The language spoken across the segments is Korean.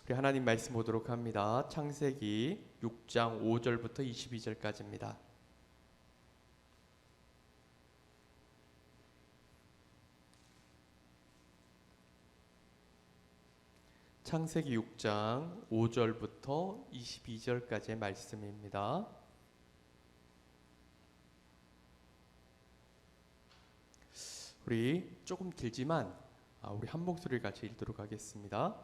우리 하나님 말씀 보도록 합니다. 창세기 6장 5절부터 22절까지입니다. 창세기 6장 5절부터 22절까지의 말씀입니다. 우리 조금 길지만 우리 한 목소리를 같이 읽도록 하겠습니다.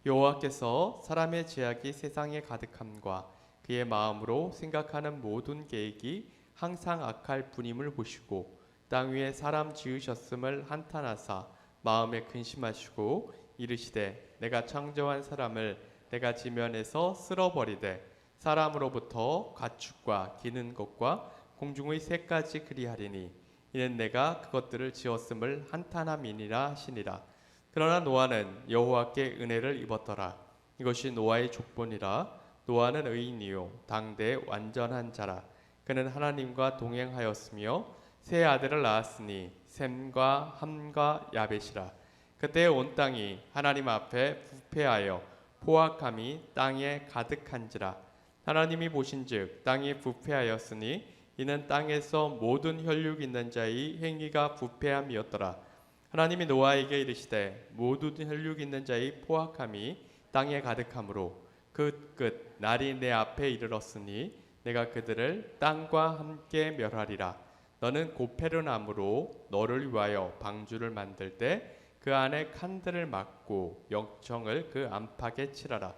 여호와께서 사람의 죄악이 세상에 가득함과 그의 마음으로 생각하는 모든 계획이 항상 악할 뿐임을 보시고 땅 위에 사람 지으셨음을 한탄하사 마음에 근심하시고 이르시되 내가 창조한 사람을 내가 지면에서 쓸어버리되 사람으로부터 가축과 기는 것과 공중의 새까지 그리하리니 이는 내가 그것들을 지었음을 한탄함이니라 하시니라. 그러나 노아는 여호와께 은혜를 입었더라. 이것이 노아의 족본이라. 노아는 의인이요 당대 완전한 자라. 그는 하나님과 동행하였으며 세 아들을 낳았으니 셈과 함과 야벳이라. 그때 온 땅이 하나님 앞에 부패하여 포악함이 땅에 가득한지라. 하나님이 보신즉 땅이 부패하였으니 이는 땅에서 모든 혈육 있는 자의 행위가 부패함이었더라. 하나님이 노아에게 이르시되 모든 혈육 있는 자의 포악함이 땅에 가득하므로 그 끝 날이 내 앞에 이르렀으니 내가 그들을 땅과 함께 멸하리라. 너는 고페르나무로 너를 위하여 방주를 만들 때 그 안에 칸들을 막고 역청을 그 안팎에 칠하라.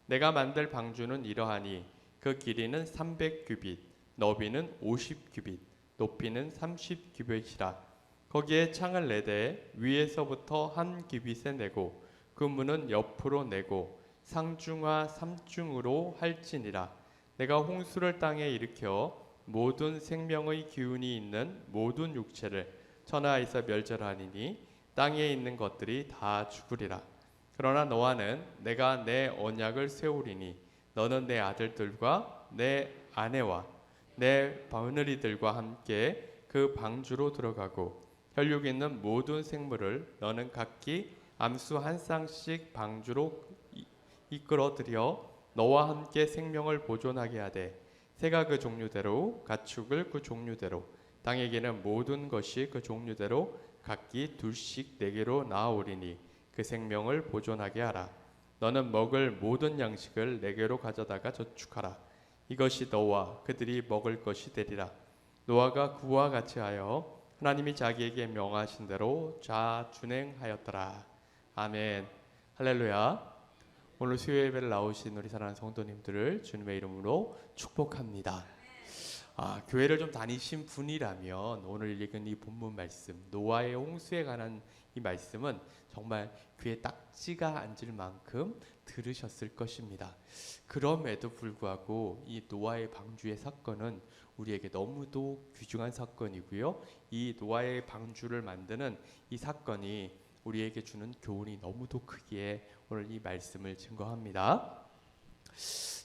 내가 만들 방주는 이러하니 그 길이는 300규빗 너비는 50규빗 높이는 30규빗이라. 거기에 창을 내되 위에서부터 한 규빗에 내고 그 문은 옆으로 내고 상중하 3중으로 할지니라. 내가 홍수를 땅에 일으켜 모든 생명의 기운이 있는 모든 육체를 천하에서 멸절하니니 땅에 있는 것들이 다 죽으리라. 그러나 노아는 내가 내 언약을 세우리니 너는 내 아들들과 내 아내와 내 며느리들과 함께 그 방주로 들어가고 혈육 있는 모든 생물을 너는 각기 암수 한 쌍씩 방주로 이끌어들여 너와 함께 생명을 보존하게 하되 새가 그 종류대로 가축을 그 종류대로 땅에게는 모든 것이 그 종류대로 각기 둘씩 내게로 나아오리니 그 생명을 보존하게 하라. 너는 먹을 모든 양식을 내게로 가져다가 저축하라. 이것이 너와 그들이 먹을 것이 되리라. 노아가 그와 같이 하여 하나님이 자기에게 명하신 대로 준행하였더라. 아멘. 할렐루야. 오늘 수요 예배를 나오신 우리 사랑하는 성도님들을 주님의 이름으로 축복합니다. 교회를 좀 다니신 분이라면 오늘 읽은 이 본문 말씀 노아의 홍수에 관한 이 말씀은 정말 귀에 딱지가 앉을 만큼 들으셨을 것입니다. 그럼에도 불구하고 이 노아의 방주의 사건은 우리에게 너무도 귀중한 사건이고요. 이 노아의 방주를 만드는 이 사건이 우리에게 주는 교훈이 너무도 크기에 오늘 이 말씀을 증거합니다.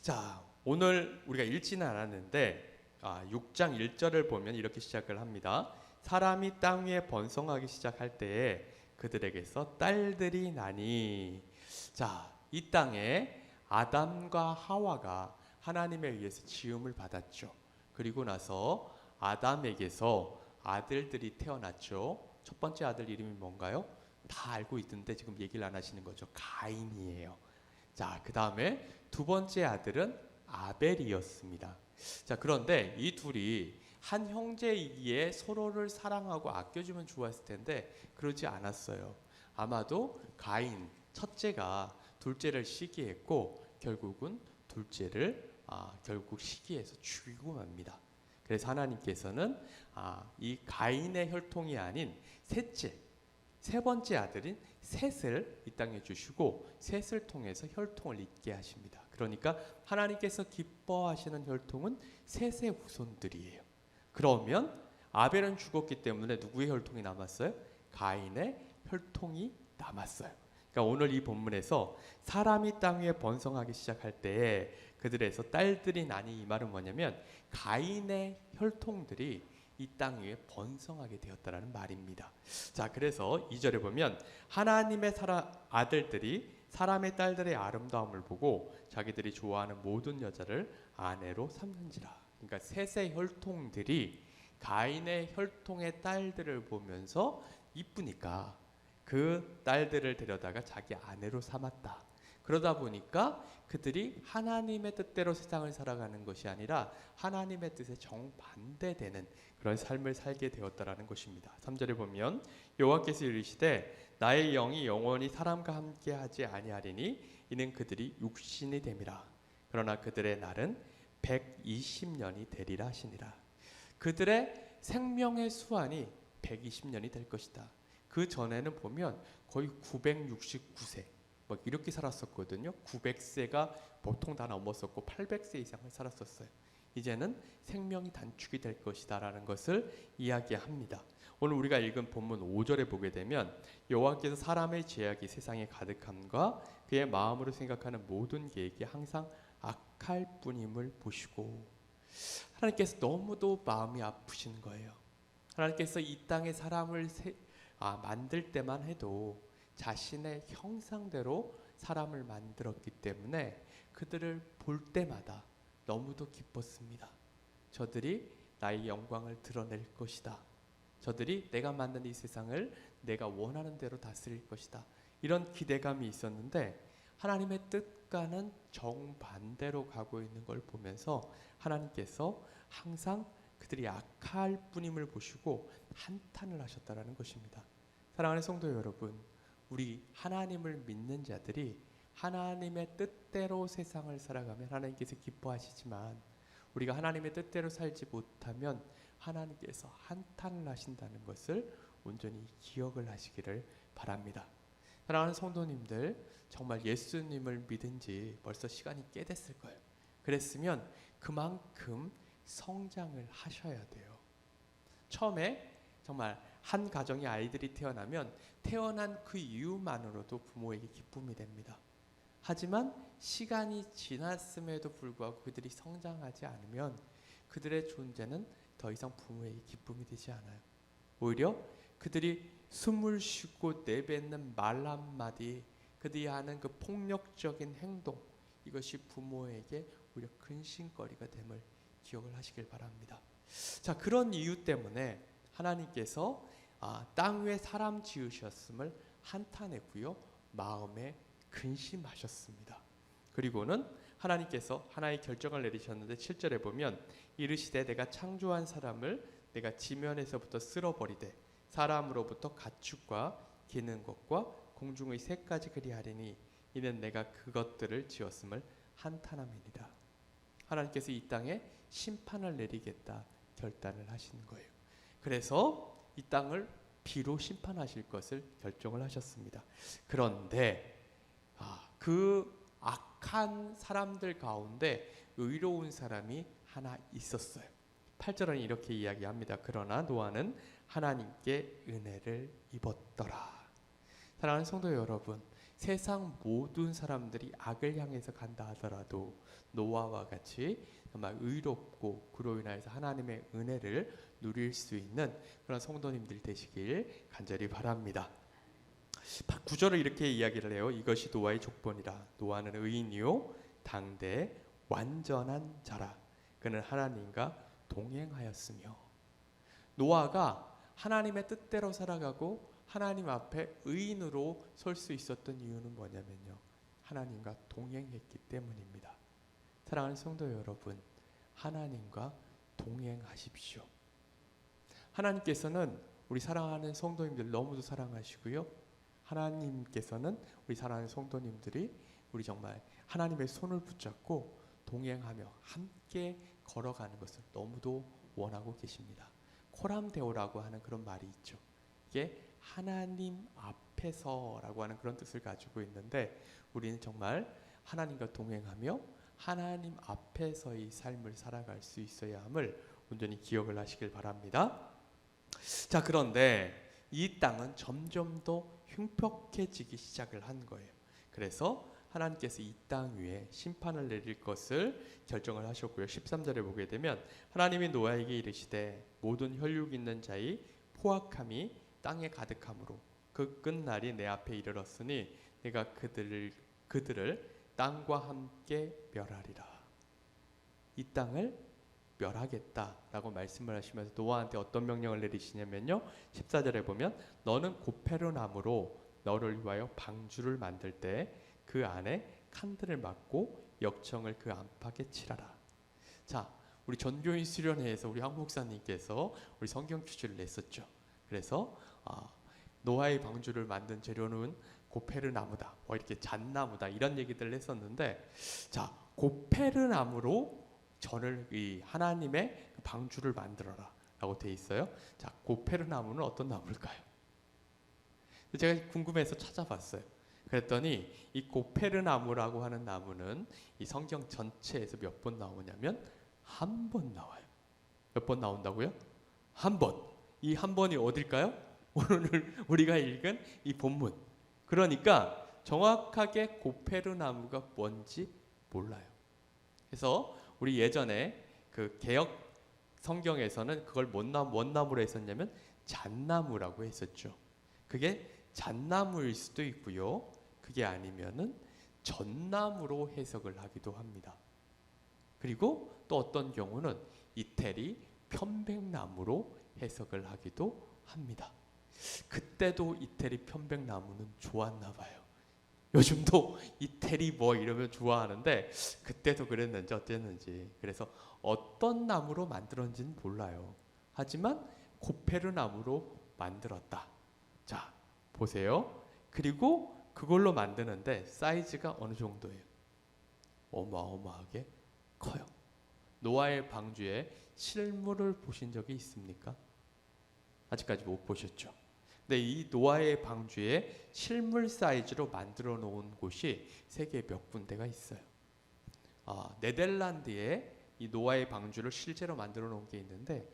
자, 오늘 우리가 읽지는 않았는데 6장 1절을 보면 이렇게 시작을 합니다. 사람이 땅 위에 번성하기 시작할 때에 그들에게서 딸들이 나니. 자, 이 땅에 아담과 하와가 하나님에 의해서 지음을 받았죠. 그리고 나서 아담에게서 아들들이 태어났죠. 첫 번째 아들 이름이 뭔가요? 다 알고 있는데 지금 얘기를 안 하시는 거죠. 가인이에요. 자, 그 다음에 두 번째 아들은 아벨이었습니다. 자, 그런데 이 둘이 한 형제이기에 서로를 사랑하고 아껴주면 좋았을 텐데 그러지 않았어요. 아마도 가인 첫째가 둘째를 시기했고 결국은 둘째를 결국 시기해서 죽이고 맙니다. 그래서 하나님께서는 이 가인의 혈통이 아닌 세 번째 아들인 셋을 이 땅에 주시고 셋을 통해서 혈통을 잇게 하십니다. 그러니까 하나님께서 기뻐하시는 혈통은 셋의 후손들이에요. 그러면 아벨은 죽었기 때문에 누구의 혈통이 남았어요? 가인의 혈통이 남았어요. 그러니까 오늘 이 본문에서 사람이 땅 위에 번성하기 시작할 때 그들에서 딸들이 나니 이 말은 뭐냐면 가인의 혈통들이 이 땅 위에 번성하게 되었다라는 말입니다. 자, 그래서 2절에 보면 하나님의 아들들이 사람의 딸들의 아름다움을 보고 자기들이 좋아하는 모든 여자를 아내로 삼는지라. 그러니까 셋의 혈통들이 가인의 혈통의 딸들을 보면서 이쁘니까 그 딸들을 데려다가 자기 아내로 삼았다. 그러다 보니까 그들이 하나님의 뜻대로 세상을 살아가는 것이 아니라 하나님의 뜻에 정반대되는 그런 삶을 살게 되었다라는 것입니다. 3절에 보면 여호와께서 이르시되 나의 영이 영원히 사람과 함께 하지 아니하리니 이는 그들이 육신이 됨이라. 그러나 그들의 날은 120년이 되리라 하시니라. 그들의 생명의 수완이 120년이 될 것이다. 그 전에는 보면 거의 969세 막 이렇게 살았었거든요. 900세가 보통 다 넘었었고 800세 이상을 살았었어요. 이제는 생명이 단축이 될 것이다라는 것을 이야기합니다. 오늘 우리가 읽은 본문 5절에 보게 되면 여호와께서 사람의 죄악이 세상에 가득함과 그의 마음으로 생각하는 모든 계획이 항상 악할 뿐임을 보시고, 하나님께서 너무도 마음이 아프신 거예요. 하나님께서 이 땅에 사람을 만들 때만 해도 자신의 형상대로 사람을 만들었기 때문에 그들을 볼 때마다 너무도 기뻤습니다. 저들이 나의 영광을 드러낼 것이다. 저들이 내가 만든 이 세상을 내가 원하는 대로 다스릴 것이다. 이런 기대감이 있었는데 하나님의 뜻과는 정반대로 가고 있는 걸 보면서 하나님께서 항상 그들이 악할 뿐임을 보시고 한탄을 하셨다라는 것입니다. 사랑하는 성도 여러분, 우리 하나님을 믿는 자들이 하나님의 뜻대로 세상을 살아가면 하나님께서 기뻐하시지만 우리가 하나님의 뜻대로 살지 못하면 하나님께서 한탄을 하신다는 것을 온전히 기억을 하시기를 바랍니다. 사랑하는 성도님들, 정말 예수님을 믿은 지 벌써 시간이 꽤 됐을 거예요. 그랬으면 그만큼 성장을 하셔야 돼요. 처음에 정말 한 가정의 아이들이 태어나면 태어난 그 이유만으로도 부모에게 기쁨이 됩니다. 하지만 시간이 지났음에도 불구하고 그들이 성장하지 않으면 그들의 존재는 더 이상 부모에게 기쁨이 되지 않아요. 오히려 그들이 숨을 쉬고 내뱉는 말 한마디, 그들이 하는 그 폭력적인 행동, 이것이 부모에게 오히려 근심거리가 됨을 기억을 하시길 바랍니다. 자, 그런 이유 때문에 하나님께서 땅 위에 사람 지으셨음을 한탄했고요, 마음에 근심하셨습니다. 그리고는 하나님께서 하나의 결정을 내리셨는데 7절에 보면 이르시되 내가 창조한 사람을 내가 지면에서부터 쓸어버리되 사람으로부터 가축과 기는 것과 공중의 새까지 그리하리니 이는 내가 그것들을 지었음을 한탄함이니라. 하나님께서 이 땅에 심판을 내리겠다 결단을 하신 거예요. 그래서 이 땅을 비로 심판하실 것을 결정을 하셨습니다. 그런데 그 악한 사람들 가운데 의로운 사람이 하나 있었어요. 8절은 이렇게 이야기합니다. 그러나 노아는 하나님께 은혜를 입었더라. 사랑하는 성도 여러분, 세상 모든 사람들이 악을 향해서 간다 하더라도 노아와 같이 정말 의롭고 그로 인하여서 하나님의 은혜를 누릴 수 있는 그런 성도님들 되시길 간절히 바랍니다. 9절을 이렇게 이야기를 해요. 이것이 노아의 족본이라. 노아는 의인이요 당대 완전한 자라. 그는 하나님과 동행하였으며. 노아가 하나님의 뜻대로 살아가고 하나님 앞에 의인으로 설 수 있었던 이유는 뭐냐면요, 하나님과 동행했기 때문입니다. 사랑하는 성도 여러분, 하나님과 동행하십시오. 하나님께서는 우리 사랑하는 성도님들 너무도 사랑하시고요, 하나님께서는 우리 사랑하는 성도님들이 우리 정말 하나님의 손을 붙잡고 동행하며 함께 걸어가는 것을 너무도 원하고 계십니다. 코람데오라고 하는 그런 말이 있죠. 이게 하나님 앞에서라고 하는 그런 뜻을 가지고 있는데 우리는 정말 하나님과 동행하며 하나님 앞에서의 삶을 살아갈 수 있어야 함을 온전히 기억을 하시길 바랍니다. 자, 그런데 이 땅은 점점 더 흉폭해지기 시작을 한 거예요. 그래서 하나님께서 이 땅 위에 심판을 내릴 것을 결정을 하셨고요. 13절에 보게 되면 하나님이 노아에게 이르시되 모든 혈육 있는 자의 포악함이 땅에 가득함으로 그 끝날이 내 앞에 이르렀으니 내가 그들을 땅과 함께 멸하리라. 이 땅을 멸하겠다라고 말씀을 하시면서 노아한테 어떤 명령을 내리시냐면요. 14절에 보면 너는 고페르나무로 너를 위하여 방주를 만들 때 그 안에 칸들을 막고 역청을 그 안팎에 칠하라. 자, 우리 전교인 수련회에서 우리 황 목사님께서 우리 성경 퀴즈를 냈었죠. 그래서 노아의 방주를 만든 재료는 고페르나무다, 뭐 이렇게 잣나무다 이런 얘기들을 했었는데, 자, 고페르나무로 이 하나님의 방주를 만들어라 라고 돼 있어요. 자, 고페르나무는 어떤 나무일까요? 제가 궁금해서 찾아봤어요. 그랬더니 이 고페르나무라고 하는 나무는 이 성경 전체에서 몇 번 나오냐면 한 번 나와요. 몇 번 나온다고요? 한 번. 이 한 번이 어딜까요? 오늘 우리가 읽은 이 본문. 그러니까 정확하게 고페르나무가 뭔지 몰라요. 그래서 우리 예전에 그 개역 성경에서는 그걸 뭔 나무로 했었냐면 잣나무라고 했었죠. 그게 잣나무일 수도 있고요. 그게 아니면은 전나무로 해석을 하기도 합니다. 그리고 또 어떤 경우는 이태리 편백나무로 해석을 하기도 합니다. 그때도 이태리 편백나무는 좋았나 봐요. 요즘도 이태리 뭐 이러면 좋아하는데 그때도 그랬는지 어땠는지. 그래서 어떤 나무로 만들었는지는 몰라요. 하지만 고페르나무로 만들었다. 자, 보세요. 그리고 그걸로 만드는데 사이즈가 어느 정도예요? 어마어마하게 커요. 노아의 방주에 실물을 보신 적이 있습니까? 아직까지 못 보셨죠? 근데 이 노아의 방주에 실물 사이즈로 만들어 놓은 곳이 세계에 몇 군데가 있어요. 네덜란드에 이 노아의 방주를 실제로 만들어 놓은 게 있는데,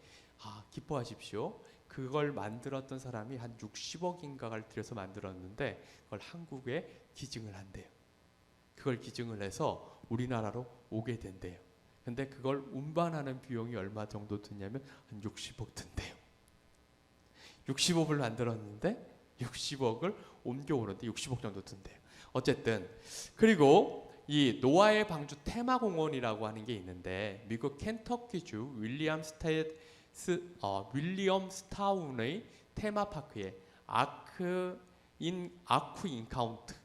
기뻐하십시오. 그걸 만들었던 사람이 한 60억인가를 들여서 만들었는데 그걸 한국에 기증을 한대요. 그걸 기증을 해서 우리나라로 오게 된대요. 근데 그걸 운반하는 비용이 얼마 정도 드냐면 한 60억 든대요. 60억을 만들었는데 60억을 옮겨오는데 60억 정도 든대요. 어쨌든 그리고 이 노아의 방주 테마공원이라고 하는 게 있는데 미국 켄터키주 윌리엄스타운의 테마파크에 아크 인카운트,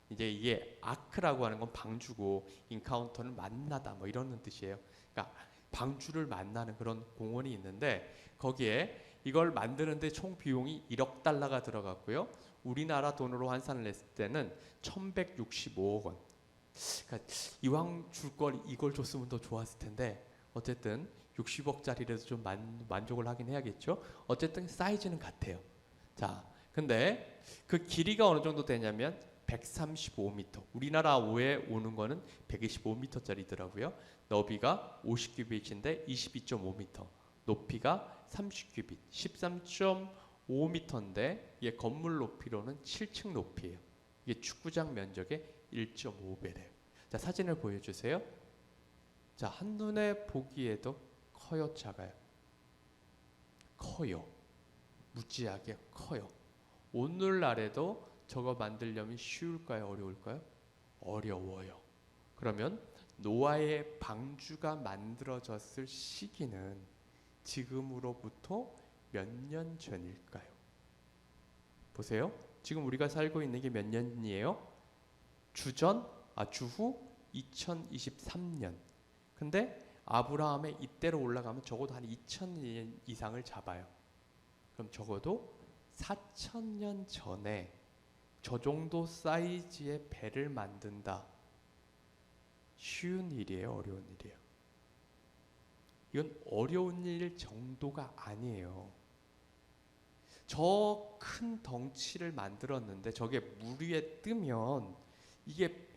이제 이게 아크라고 하는 건 방주고 인카운터는 만나다 뭐 이런 뜻이에요. 그러니까 방주를 만나는 그런 공원이 있는데 거기에 이걸 만드는데 총 비용이 1억 달러가 들어갔고요. 우리나라 돈으로 환산을 했을 때는 1165억 원. 그러니까 이왕 줄 걸 이걸 줬으면 더 좋았을 텐데 어쨌든 60억짜리라도 좀 만족을 하긴 해야겠죠. 어쨌든 사이즈는 같아요. 자, 근데 그 길이가 어느 정도 되냐면 135m. 우리나라 오에 오는 거는 125m짜리더라고요. 너비가 50규빗인데 22.5m. 높이가 30규빗, 13.5m인데 이게 건물 높이로는 7층 높이에요. 이게 축구장 면적의 1.5배래요. 자, 사진을 보여주세요. 자, 한눈에 보기에도 커요, 작아요? 커요. 무지하게 커요. 오늘날에도 저거 만들려면 쉬울까요, 어려울까요? 어려워요. 그러면 노아의 방주가 만들어졌을 시기는 지금으로부터 몇 년 전일까요? 보세요. 지금 우리가 살고 있는 게 몇 년이에요? 주후 2023년. 근데 아브라함의 이때로 올라가면 적어도 한 2000년 이상을 잡아요. 그럼 적어도 4000년 전에 저 정도 사이즈의 배를 만든다. 쉬운 일이에요, 어려운 일이에요? 이건 어려운 일 정도가 아니에요. 저 큰 덩치를 만들었는데 저게 물 위에 뜨면 이게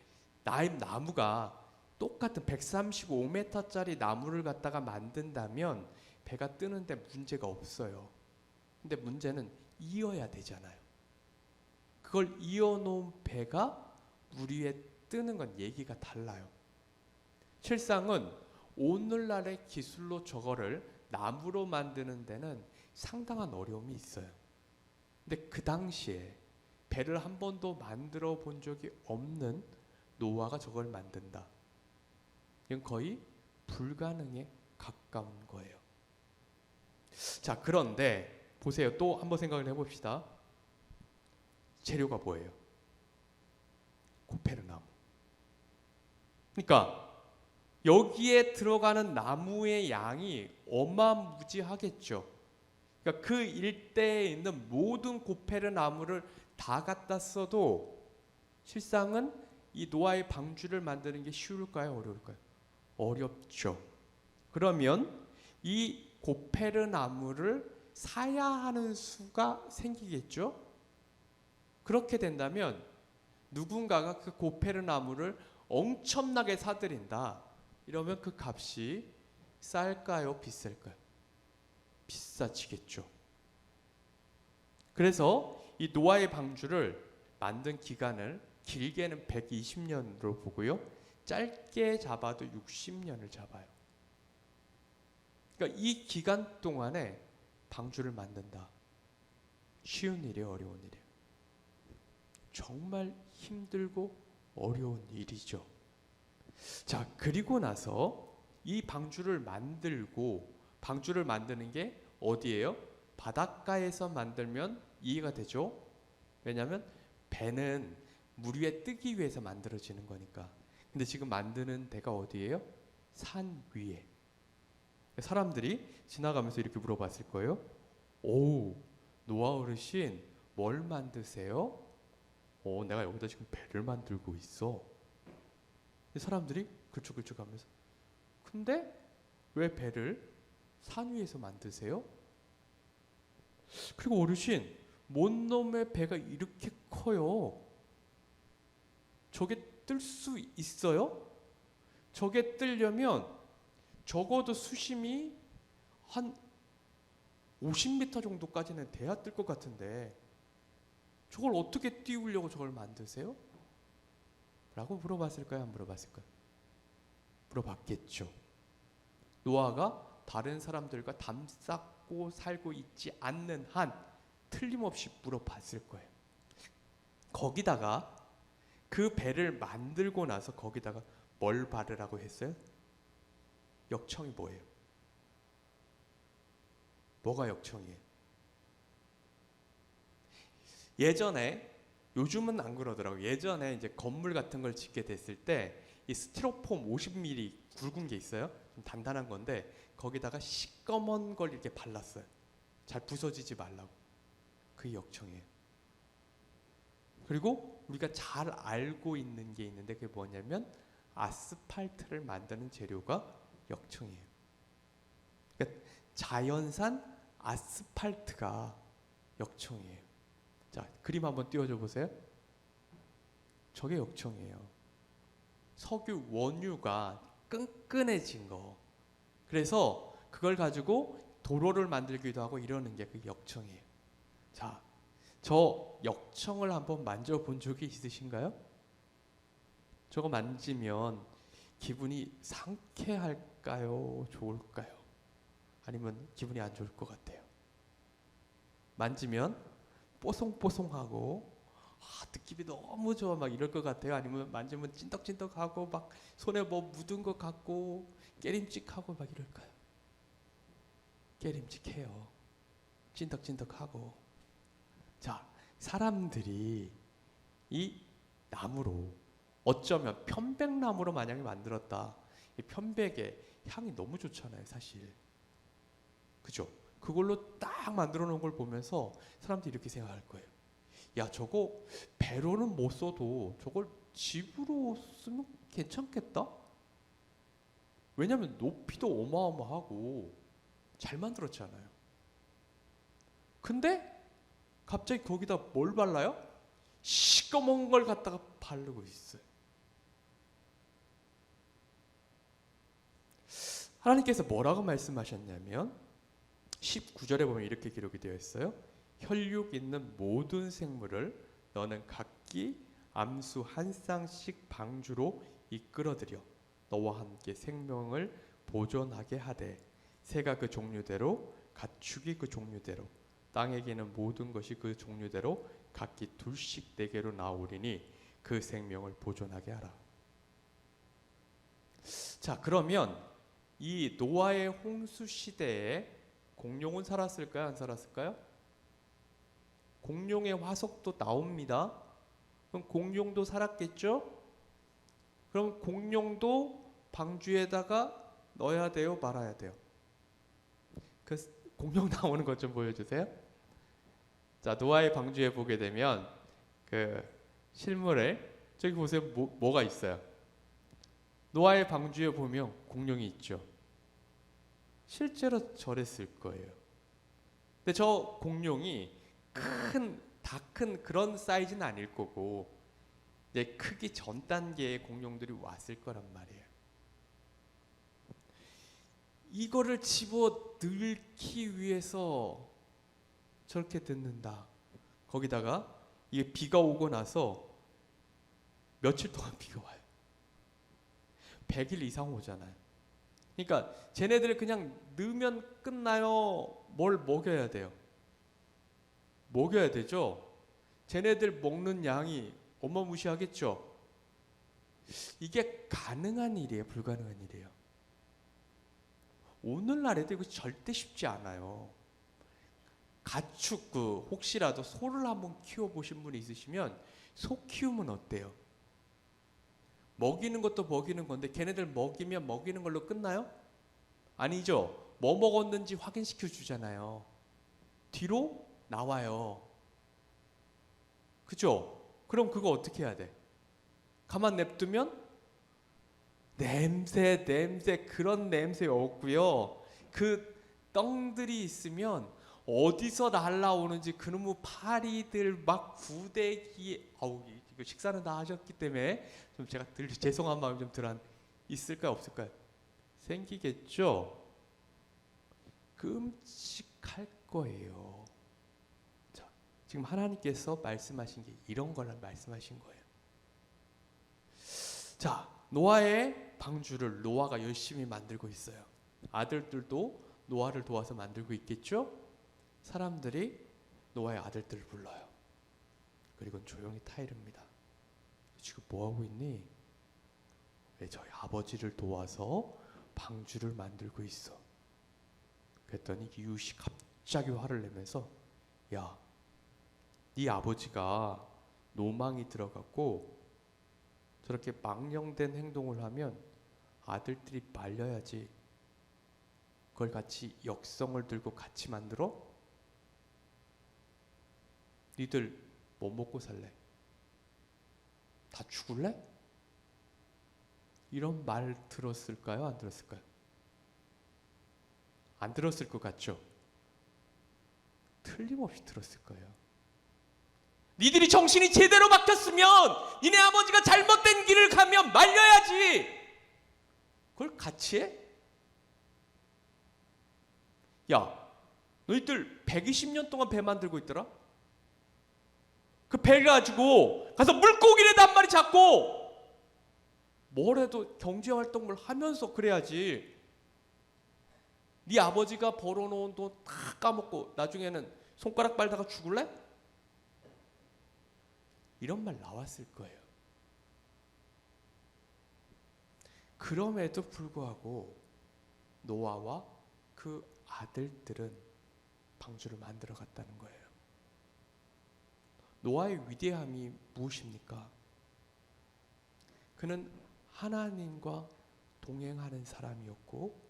나무가 똑같은 135m짜리 나무를 갖다가 만든다면 배가 뜨는데 문제가 없어요. 근데 문제는 이어야 되잖아요. 그걸 이어놓은 배가 물 위에 뜨는 건 얘기가 달라요. 실상은 오늘날의 기술로 저거를 나무로 만드는 데는 상당한 어려움이 있어요. 근데 그 당시에 배를 한 번도 만들어 본 적이 없는 노아가 저걸 만든다. 이건 거의 불가능에 가까운 거예요. 자, 그런데 보세요. 또 한번 생각을 해봅시다. 재료가 뭐예요? 고페르나무. 그러니까 여기에 들어가는 나무의 양이 어마무지하겠죠. 그러니까 그 일대에 있는 모든 고페르나무를 다 갖다 써도 실상은 이 노아의 방주를 만드는 게 쉬울까요? 어려울까요? 어렵죠. 그러면 이 고페르나무를 사야 하는 수가 생기겠죠. 그렇게 된다면 누군가가 그 고페르나무를 엄청나게 사들인다. 이러면 그 값이 쌀까요? 비쌀까요? 비싸지겠죠. 그래서 이 노아의 방주를 만든 기간을 길게는 120년으로 보고요. 짧게 잡아도 60년을 잡아요. 그러니까 이 기간 동안에 방주를 만든다. 쉬운 일이에요, 어려운 일이에요? 정말 힘들고 어려운 일이죠. 자, 그리고 나서 이 방주를 만드는 게 어디예요? 바닷가에서 만들면 이해가 되죠? 왜냐하면 배는 물 위에 뜨기 위해서 만들어지는 거니까. 근데 지금 만드는 데가 어디예요? 산 위에. 사람들이 지나가면서 이렇게 물어봤을 거예요. 오, 노아 어르신 뭘 만드세요? 내가 여기다 지금 배를 만들고 있어. 사람들이 그쪽 하면서 근데 왜 배를 산 위에서 만드세요? 그리고 어르신, 뭔 놈의 배가 이렇게 커요? 저게 뜰 수 있어요? 저게 뜨려면 적어도 수심이 한 50m 정도까지는 돼야 뜰 것 같은데 저걸 어떻게 띄우려고 저걸 만드세요? 라고 물어봤을까요? 안 물어봤을까요? 물어봤겠죠. 노아가 다른 사람들과 담쌓고 살고 있지 않는 한 틀림없이 물어봤을 거예요. 거기다가 그 배를 만들고 나서 거기다가 뭘 바르라고 했어요? 역청이 뭐예요? 뭐가 역청이에요? 예전에, 요즘은 안 그러더라고요. 예전에 이제 건물 같은 걸 짓게 됐을 때 이 스티로폼 50mm 굵은 게 있어요. 좀 단단한 건데 거기다가 시꺼먼 걸 이렇게 발랐어요. 잘 부서지지 말라고. 그게 역청이에요. 그리고 우리가 잘 알고 있는 게 있는데 그게 뭐냐면 아스팔트를 만드는 재료가 역청이에요. 그러니까 자연산 아스팔트가 역청이에요. 자, 그림 한번 띄워줘 보세요. 저게 역청이에요. 석유 원유가 끈끈해진 거. 그래서 그걸 가지고 도로를 만들기도 하고 이러는 게 그 역청이에요. 자, 저 역청을 한번 만져본 적이 있으신가요? 저거 만지면 기분이 상쾌할까요? 좋을까요? 아니면 기분이 안 좋을 것 같아요? 만지면 뽀송뽀송하고 느낌이 너무 좋아 막 이럴 것 같아요? 아니면 만지면 찐덕찐덕하고 막 손에 뭐 묻은 것 같고 깨림직하고 막 이럴까요? 깨림직해요. 찐덕찐덕하고. 자, 사람들이 이 나무로 어쩌면 편백나무로 만약에 만들었다. 이 편백의 향이 너무 좋잖아요, 사실. 그죠? 그걸로 딱 만들어 놓은 걸 보면서 사람들이 이렇게 생각할 거예요. 야, 저거 배로는 못 써도 저걸 집으로 쓰면 괜찮겠다? 왜냐하면 높이도 어마어마하고 잘 만들었잖아요. 근데 갑자기 거기다 뭘 발라요? 시꺼먼 걸 갖다가 바르고 있어요. 하나님께서 뭐라고 말씀하셨냐면 19절에 보면 이렇게 기록이 되어 있어요. 혈육 있는 모든 생물을 너는 각기 암수 한 쌍씩 방주로 이끌어들여 너와 함께 생명을 보존하게 하되 새가 그 종류대로 가축이 그 종류대로 땅에 기는 모든 것이 그 종류대로 각기 둘씩 내게로 나오리니 그 생명을 보존하게 하라. 자, 그러면 이 노아의 홍수 시대에 공룡은 살았을까요? 안 살았을까요? 공룡의 화석도 나옵니다. 그럼 공룡도 살았겠죠? 그럼 공룡도 방주에다가 넣어야 돼요? 말아야 돼요? 그 공룡 나오는 것 좀 보여주세요. 자, 노아의 방주에 보게 되면 그 실물에 저기 보세요. 뭐가 있어요? 노아의 방주에 보면 공룡이 있죠. 실제로 저랬을 거예요. 근데 저 공룡이 다 큰 그런 사이즈는 아닐 거고 이제 크기 전 단계의 공룡들이 왔을 거란 말이에요. 이거를 집어 넣기 위해서 저렇게 듣는다. 거기다가 이게 비가 오고 나서 며칠 동안 비가 와요. 100일 이상 오잖아요. 그러니까 쟤네들을 그냥 넣으면 끝나요? 뭘 먹여야 돼요? 먹여야 되죠? 쟤네들 먹는 양이 어마무시하겠죠? 이게 가능한 일이에요? 불가능한 일이에요? 오늘날에도 이거 절대 쉽지 않아요. 가축 혹시라도 소를 한번 키워보신 분이 있으시면 소 키우면 어때요? 먹이는 것도 먹이는 건데 걔네들 먹이면 먹이는 걸로 끝나요? 아니죠. 뭐 먹었는지 확인시켜 주잖아요. 뒤로 나와요. 그죠? 그럼 그거 어떻게 해야 돼? 가만 냅두면 냄새 그런 냄새 없고요. 그 떵들이 있으면 어디서 날라오는지 그놈의 파리들 막 구데기, 아우 이거 식사는 다 하셨기 때문에 좀 제가 죄송한 마음이 좀 있을까요 없을까요? 생기겠죠. 끔찍할 거예요. 자, 지금 하나님께서 말씀하신 게 이런 걸 말씀하신 거예요. 자, 노아의 방주를 노아가 열심히 만들고 있어요. 아들들도 노아를 도와서 만들고 있겠죠. 사람들이 노아의 아들들을 불러요. 그리고 조용히 타이릅니다. 지금 뭐하고 있니? 왜 저희 아버지를 도와서 방주를 만들고 있어. 그랬더니 이웃이 갑자기 화를 내면서 야, 네 아버지가 노망이 들어갔고 저렇게 망령된 행동을 하면 아들들이 말려야지. 그걸 같이 역성을 들고 같이 만들어? 니들 뭐 먹고 살래? 다 죽을래? 이런 말 들었을까요? 안 들었을까요? 안 들었을 것 같죠? 틀림없이 들었을 거예요. 니들이 정신이 제대로 박혔으면 니네 아버지가 잘못된 길을 가면 말려야지. 그걸 같이 해? 야, 너희들 120년 동안 배 만들고 있더라? 그 배 가지고 가서 물고기라도 한 마리 잡고 뭘 해도 경제활동을 하면서 그래야지. 네 아버지가 벌어놓은 돈 다 까먹고 나중에는 손가락 빨다가 죽을래? 이런 말 나왔을 거예요. 그럼에도 불구하고 노아와 그 아들들은 방주를 만들어 갔다는 거예요. 노아의 위대함이 무엇입니까? 그는 하나님과 동행하는 사람이었고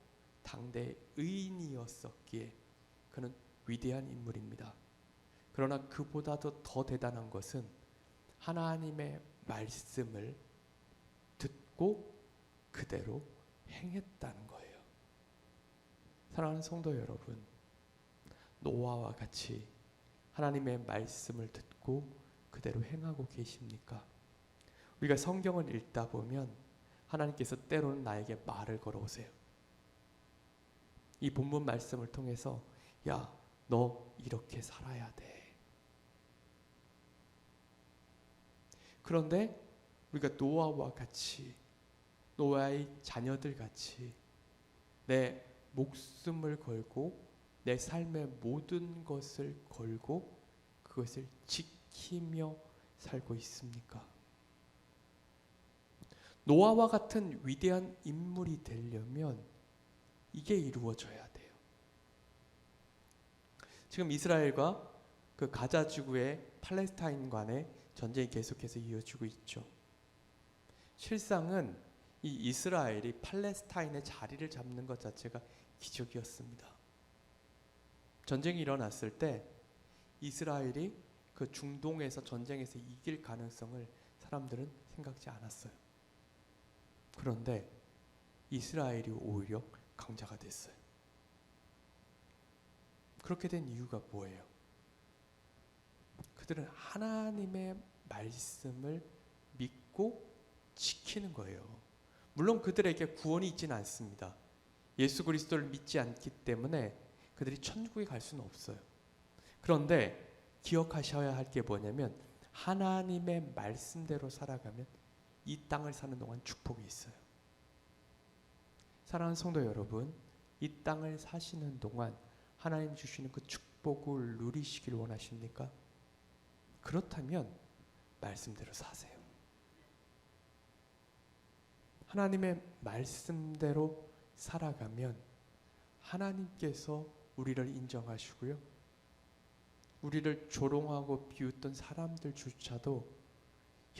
당대 의인이었었기에 그는 위대한 인물입니다. 그러나 그보다도 더 대단한 것은 하나님의 말씀을 듣고 그대로 행했다는 거예요. 사랑하는 성도 여러분, 노아와 같이 하나님의 말씀을 듣고 그대로 행하고 계십니까? 우리가 성경을 읽다 보면 하나님께서 때로는 나에게 말을 걸어오세요. 이 본문 말씀을 통해서 야, 너 이렇게 살아야 돼. 그런데 우리가 노아와 같이, 노아의 자녀들 같이 내 목숨을 걸고 내 삶의 모든 것을 걸고 그것을 지키며 살고 있습니까? 노아와 같은 위대한 인물이 되려면 이게 이루어져야 돼요. 지금 이스라엘과 그 가자 지구의 팔레스타인 간의 전쟁이 계속해서 이어지고 있죠. 실상은 이 이스라엘이 팔레스타인의 자리를 잡는 것 자체가 기적이었습니다. 전쟁이 일어났을 때 이스라엘이 그 중동에서 전쟁에서 이길 가능성을 사람들은 생각지 않았어요. 그런데 이스라엘이 오히려 강자가 됐어요. 그렇게 된 이유가 뭐예요? 그들은 하나님의 말씀을 믿고 지키는 거예요. 물론 그들에게 구원이 있지는 않습니다. 예수 그리스도를 믿지 않기 때문에 그들이 천국에 갈 수는 없어요. 그런데 기억하셔야 할 게 뭐냐면 하나님의 말씀대로 살아가면 이 땅을 사는 동안 축복이 있어요. 사랑하는 성도 여러분, 이 땅을 사시는 동안 하나님 주시는 그 축복을 누리시길 원하십니까? 그렇다면 말씀대로 사세요. 하나님의 말씀대로 살아가면 하나님께서 우리를 인정하시고요. 우리를 조롱하고 비웃던 사람들조차도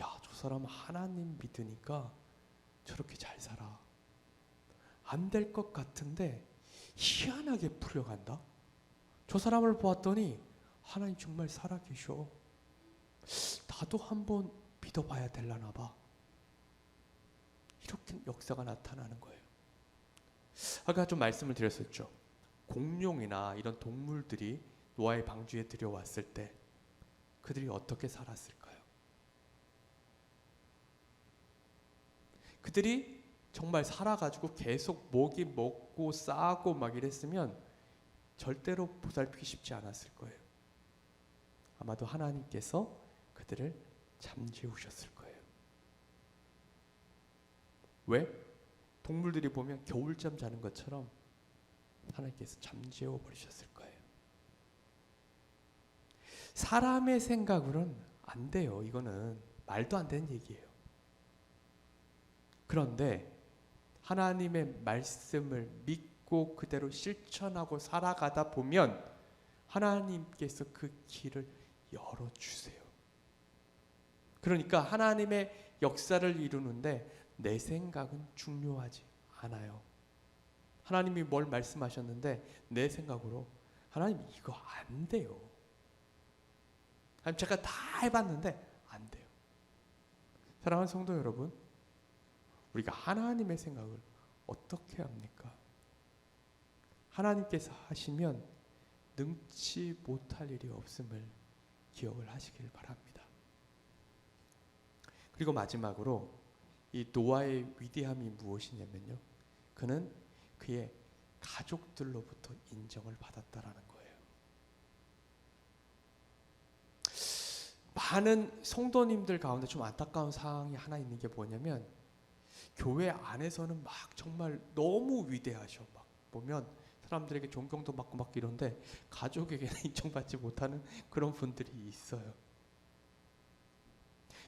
야, 저 사람 하나님 믿으니까 저렇게 잘 살아. 안 될 것 같은데 희한하게 풀려간다. 저 사람을 보았더니 하나님 정말 살아계셔. 나도 한번 믿어봐야 될라나 봐. 이렇게 역사가 나타나는 거예요. 아까 좀 말씀을 드렸었죠. 공룡이나 이런 동물들이 노아의 방주에 들여왔을 때 그들이 어떻게 살았을까요? 그들이 정말 살아가지고 계속 먹이 먹고 싸고 막 이랬으면 절대로 보살피기 쉽지 않았을 거예요. 아마도 하나님께서 그들을 잠재우셨을 거예요. 왜? 동물들이 보면 겨울잠 자는 것처럼 하나님께서 잠재워 버리셨을 거예요. 사람의 생각으로는 안 돼요. 이거는 말도 안 되는 얘기예요. 그런데 하나님의 말씀을 믿고 그대로 실천하고 살아가다 보면 하나님께서 그 길을 열어주세요. 그러니까 하나님의 역사를 이루는데 내 생각은 중요하지 않아요. 하나님이 뭘 말씀하셨는데 내 생각으로 하나님 이거 안 돼요. 하나님 제가 다 해봤는데 안 돼요. 사랑하는 성도 여러분, 우리가 하나님의 생각을 어떻게 합니까? 하나님께서 하시면 능치 못할 일이 없음을 기억을 하시길 바랍니다. 그리고 마지막으로 이 노아의 위대함이 무엇이냐면요, 그는 그의 가족들로부터 인정을 받았다라는 거예요. 많은 성도님들 가운데 좀 안타까운 상황이 하나 있는 게 뭐냐면 교회 안에서는 막 정말 너무 위대하셔. 막 보면 사람들에게 존경도 받고 막 이런데 가족에게는 인정받지 못하는 그런 분들이 있어요.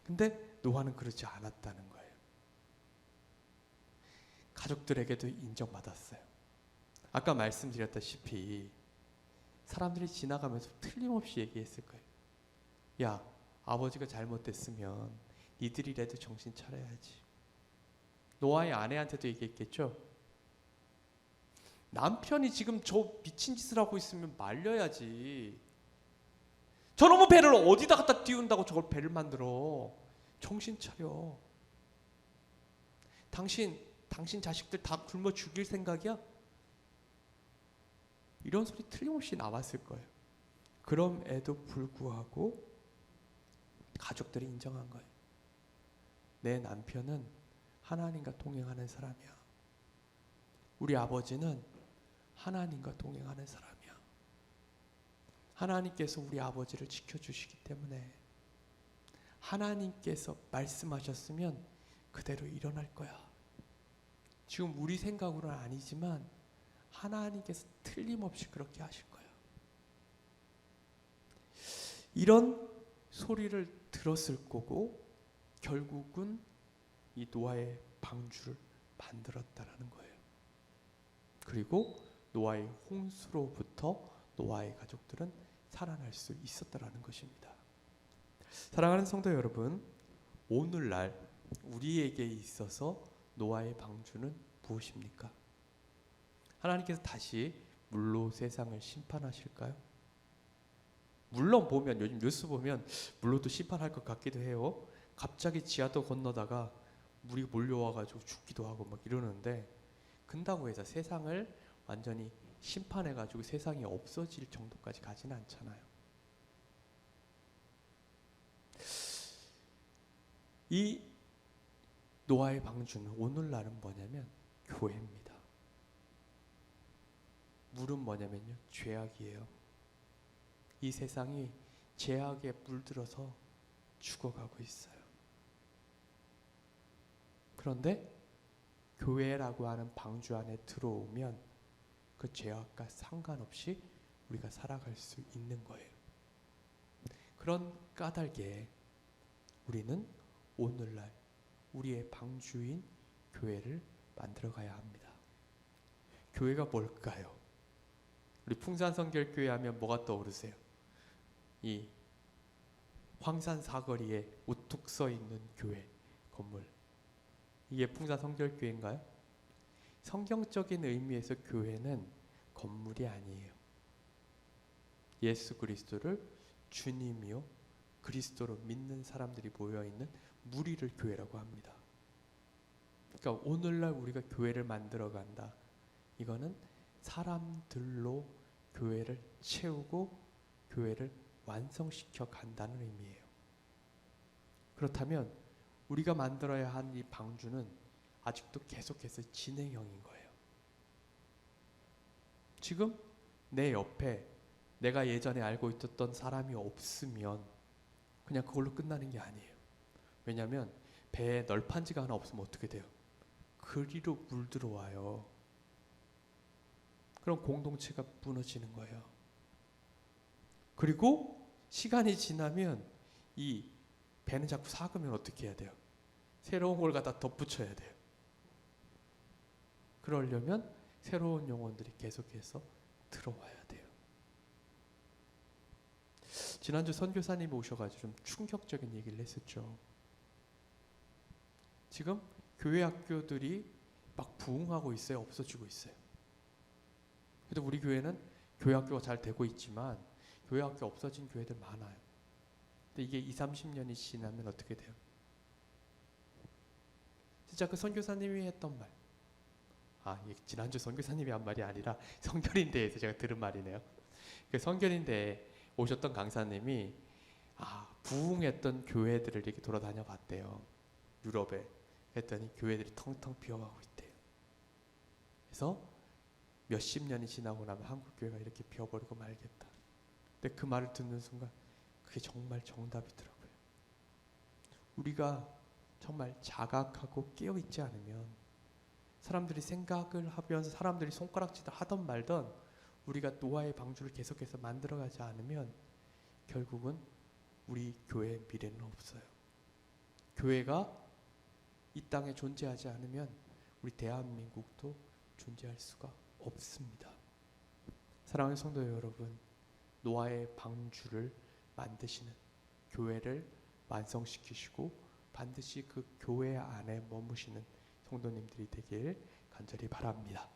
근데 노아는 그렇지 않았다는 거예요. 가족들에게도 인정받았어요. 아까 말씀드렸다시피 사람들이 지나가면서 틀림없이 얘기했을 거예요. 야, 아버지가 잘못됐으면 니들이라도 정신 차려야지. 노아의 아내한테도 얘기했겠죠. 남편이 지금 저 미친 짓을 하고 있으면 말려야지. 저놈의 배를 어디다 갖다 띄운다고 저걸 배를 만들어. 정신 차려. 당신 자식들 다 굶어 죽일 생각이야? 이런 소리 틀림없이 나왔을 거예요. 그럼에도 불구하고 가족들이 인정한 거예요. 내 남편은 하나님과 동행하는 사람이야. 우리 아버지는 하나님과 동행하는 사람이야. 하나님께서 우리 아버지를 지켜주시기 때문에 하나님께서 말씀하셨으면 그대로 일어날 거야. 지금 우리 생각으로는 아니지만 하나님께서 틀림없이 그렇게 하실 거야. 이런 소리를 들었을 거고 결국은 이 노아의 방주를 만들었다라는 거예요. 그리고 노아의 홍수로부터 노아의 가족들은 살아날 수 있었다라는 것입니다. 사랑하는 성도 여러분, 오늘날 우리에게 있어서 노아의 방주는 무엇입니까? 하나님께서 다시 물로 세상을 심판하실까요? 물론 보면 요즘 뉴스 보면 물로도 심판할 것 같기도 해요. 갑자기 지하도 건너다가 물이 몰려와가지고 죽기도 하고 막 이러는데, 근다고 해서 세상을 완전히 심판해가지고 세상이 없어질 정도까지 가지는 않잖아요. 이 노아의 방주는 오늘날은 뭐냐면 교회입니다. 물은 뭐냐면요, 죄악이에요. 이 세상이 죄악에 물들어서 죽어가고 있어요. 그런데 교회라고 하는 방주 안에 들어오면 그 죄악과 상관없이 우리가 살아갈 수 있는 거예요. 그런 까닭에 우리는 오늘날 우리의 방주인 교회를 만들어 가야 합니다. 교회가 뭘까요? 우리 풍산성결교회 하면 뭐가 떠오르세요? 이 황산 사거리에 우뚝 서 있는 교회 건물, 이게 풍산성결교회인가요? 성경적인 의미에서 교회는 건물이 아니에요. 예수 그리스도를 주님이요 그리스도로 믿는 사람들이 모여있는 무리를 교회라고 합니다. 그러니까 오늘날 우리가 교회를 만들어 간다, 이거는 사람들로 교회를 채우고 교회를 완성시켜 간다는 의미예요. 그렇다면 우리가 만들어야 한 이 방주는 아직도 계속해서 진행형인 거예요. 지금 내 옆에 내가 예전에 알고 있었던 사람이 없으면 그냥 그걸로 끝나는 게 아니에요. 왜냐하면 배에 널판지가 하나 없으면 어떻게 돼요? 그리로 물 들어와요. 그럼 공동체가 무너지는 거예요. 그리고 시간이 지나면 이 배는 자꾸 삭으면 어떻게 해야 돼요? 새로운 걸 갖다 덧붙여야 돼요. 그러려면 새로운 영혼들이 계속해서 들어와야 돼요. 지난주 선교사님이 오셔가지고 좀 충격적인 얘기를 했었죠. 지금 교회 학교들이 막 부흥하고 있어요? 없어지고 있어요? 그래도 우리 교회는 교회 학교가 잘 되고 있지만 교회 학교 없어진 교회들 많아요. 근데 이게 20-30년이 지나면 어떻게 돼요? 진짜 그 선교사님이 했던 말, 이게 지난주 선교사님이 한 말이 아니라 성결인대에서 제가 들은 말이네요. 그 성결인대에 오셨던 강사님이 부흥했던 교회들을 이렇게 돌아다녀 봤대요. 유럽에. 했더니 교회들이 텅텅 비어가고 있대요. 그래서 몇십 년이 지나고 나면 한국 교회가 이렇게 비어버리고 말겠다. 근데 그 말을 듣는 순간 그게 정말 정답이더라고요. 우리가 정말 자각하고 깨어있지 않으면, 사람들이 생각을 하면서 사람들이 손가락질을 하던 말던 우리가 노아의 방주를 계속해서 만들어가지 않으면 결국은 우리 교회의 미래는 없어요. 교회가 이 땅에 존재하지 않으면 우리 대한민국도 존재할 수가 없습니다. 사랑하는 성도 여러분, 노아의 방주를 만드시는 교회를 완성시키시고 반드시 그 교회 안에 머무시는 성도님들이 되길 간절히 바랍니다.